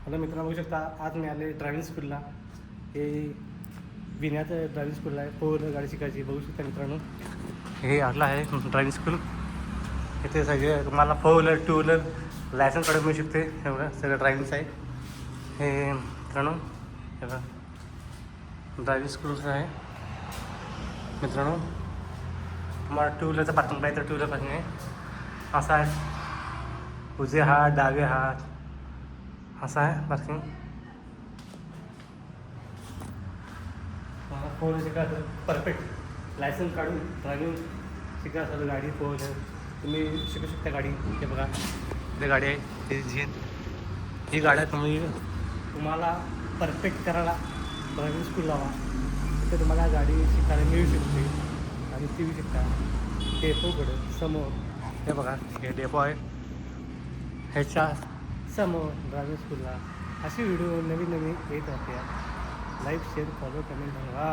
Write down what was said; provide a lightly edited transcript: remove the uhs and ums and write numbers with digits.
Hello मित्रांनो, बघू शकता आज मी आले ड्रायव्हिंग स्कूलला. हे विण्याचं ड्रायव्हिंग स्कूल आहे. फोर व्हीलर गाडी शिकायची. बघू शकता मित्रांनो, हे आटला आहे ड्रायव्हिंग स्कूल. इथे सगळे तुम्हाला four wheeler two wheeler licence काढून मिळू शकते. एवढं सगळं ड्रायव्हिंगचं आहे हे मित्रांनो. हे बघा ड्रायव्हिंग स्कूलचं आहे मित्रांनो. तुम्हाला टू व्हीलरचं पार्किंग पाहिजे तर टू व्हीलर पार्किंग आहे. असा आहे उजवे हात डावे हात असं आहे पार्किंग. फोर व्हीलर शिकायचं परफेक्ट लायसन्स काढून ड्रायव्हिंग शिका असेल गाडी फोर व्हीलर तुम्ही शिकू शकता गाडी. हे बघा इथे गाडी आहे ही गाड्या तुम्हाला परफेक्ट करायला ड्रायव्हिंग स्कूल लावा. तिथे तुम्हाला गाडी शिकायला मिळू शकते आणि ती शिकता डेपोकडे समोर. हे बघा हे डेपो आहे, ह्याच्या समोर ड्रायव्हिंग स्कूलला अशी व्हिडिओ नवीन येत राहते. Like share follow comment. वा